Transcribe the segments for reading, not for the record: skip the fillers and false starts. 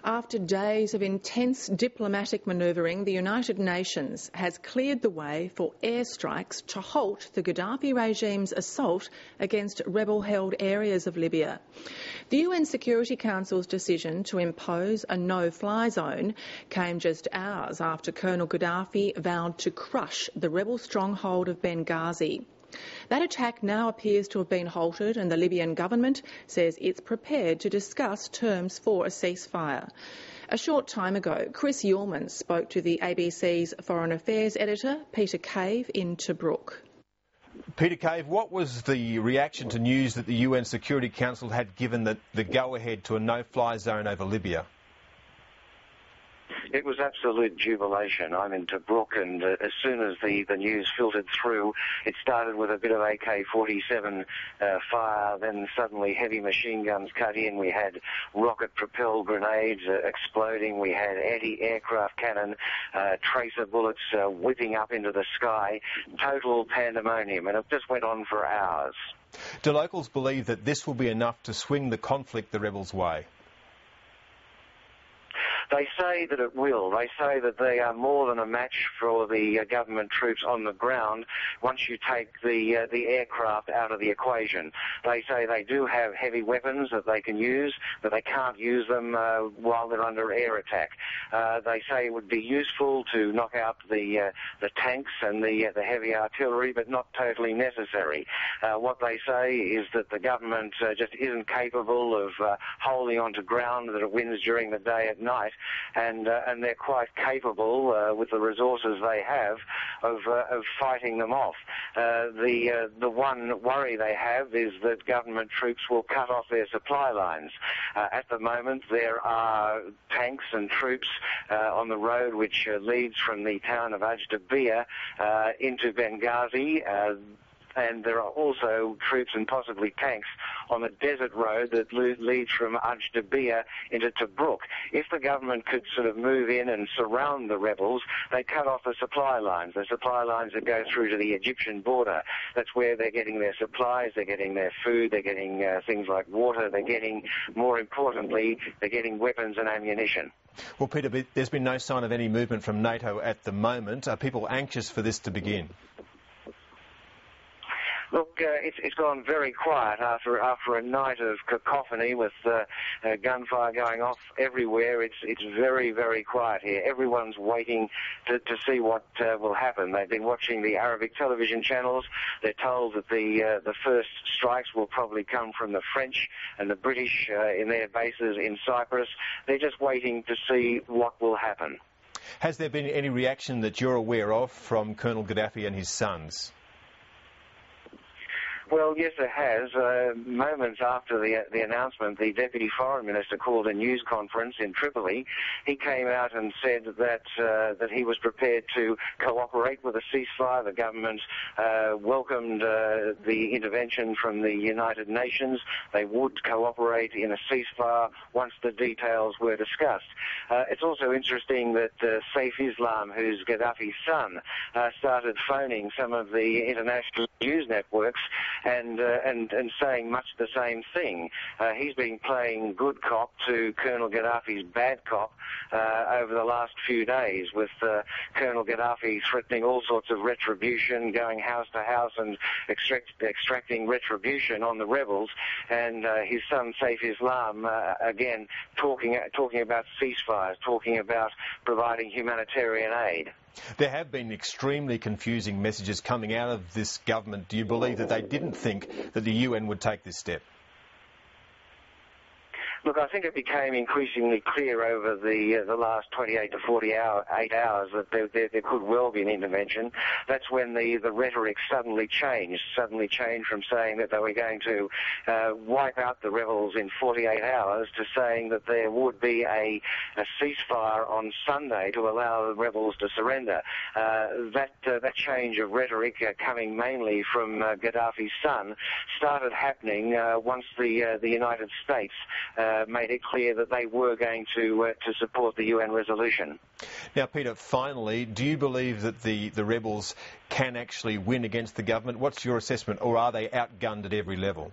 After days of intense diplomatic manoeuvring, the United Nations has cleared the way for airstrikes to halt the Gaddafi regime's assault against rebel-held areas of Libya. The UN Security Council's decision to impose a no-fly zone came just hours after Colonel Gaddafi vowed to crush the rebel stronghold of Benghazi. That attack now appears to have been halted, and the Libyan government says it's prepared to discuss terms for a ceasefire. A short time ago, Chris Uhlmann spoke to the ABC's Foreign Affairs editor, Peter Cave, in Tobruk. Peter Cave, what was the reaction to news that the UN Security Council had given the go-ahead to a no-fly zone over Libya? It was absolute jubilation. I'm in Tobruk, and as soon as the news filtered through, it started with a bit of AK-47 fire, then suddenly heavy machine guns cut in. We had rocket-propelled grenades exploding. We had anti-aircraft cannon, tracer bullets whipping up into the sky. Total pandemonium, and it just went on for hours. Do locals believe that this will be enough to swing the conflict the rebels' way? They say that it will. They say that they are more than a match for the government troops on the ground once you take the aircraft out of the equation. They say they do have heavy weapons that they can use, but they can't use them while they're under air attack. They say it would be useful to knock out the tanks and the heavy artillery, but not totally necessary. What they say is that the government just isn't capable of holding onto ground that it wins during the day at night. And they're quite capable, with the resources they have, of fighting them off. The one worry they have is that government troops will cut off their supply lines. At the moment, there are tanks and troops on the road which leads from the town of Ajdabiya into Benghazi. And there are also troops and possibly tanks on the desert road that leads from Ajdabiya into Tobruk. If the government could sort of move in and surround the rebels, they cut off the supply lines that go through to the Egyptian border. That's where they're getting their supplies, they're getting their food, they're getting things like water, they're getting, more importantly, they're getting weapons and ammunition. Well, Peter, there's been no sign of any movement from NATO at the moment. Are people anxious for this to begin? Look, it's gone very quiet after a night of cacophony with gunfire going off everywhere. It's very, very quiet here. Everyone's waiting to see what will happen. They've been watching the Arabic television channels. They're told that the first strikes will probably come from the French and the British in their bases in Cyprus. They're just waiting to see what will happen. Has there been any reaction that you're aware of from Colonel Gaddafi and his sons? Well, yes, it has. Moments after the announcement, the Deputy Foreign Minister called a news conference in Tripoli. He came out and said that he was prepared to cooperate with a ceasefire. The government welcomed the intervention from the United Nations. They would cooperate in a ceasefire once the details were discussed. It's also interesting that Saif Islam, who's Gaddafi's son, started phoning some of the international news networks and saying much the same thing. He's been playing good cop to Colonel Gaddafi's bad cop over the last few days, with Colonel Gaddafi threatening all sorts of retribution, going house to house and extracting retribution on the rebels, and his son Saif Islam again talking about ceasefires, talking about providing humanitarian aid. There have been extremely confusing messages coming out of this government. Do you believe that they didn't think that the UN would take this step? Look, I think it became increasingly clear over the last 28 to 48 hours that there could well be an intervention. That's when the rhetoric suddenly changed from saying that they were going to wipe out the rebels in 48 hours to saying that there would be a ceasefire on Sunday to allow the rebels to surrender. That change of rhetoric, coming mainly from Gaddafi's son, started happening once the United States made it clear that they were going to support the UN resolution. Now, Peter, finally, do you believe that the rebels can actually win against the government? What's your assessment, or are they outgunned at every level?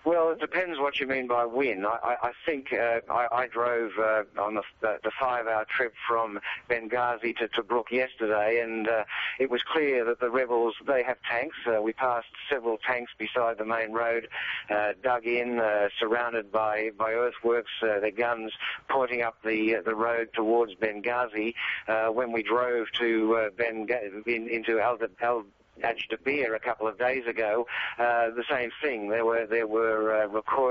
Well, it depends what you mean by win. I think I drove on the 5-hour trip from Benghazi to Tobruk yesterday, and it was clear that the rebels, they have tanks. We passed several tanks beside the main road, dug in, surrounded by earthworks, their guns pointing up the road towards Benghazi. When we drove to into Al-Dabir a couple of days ago, the same thing. There were recoil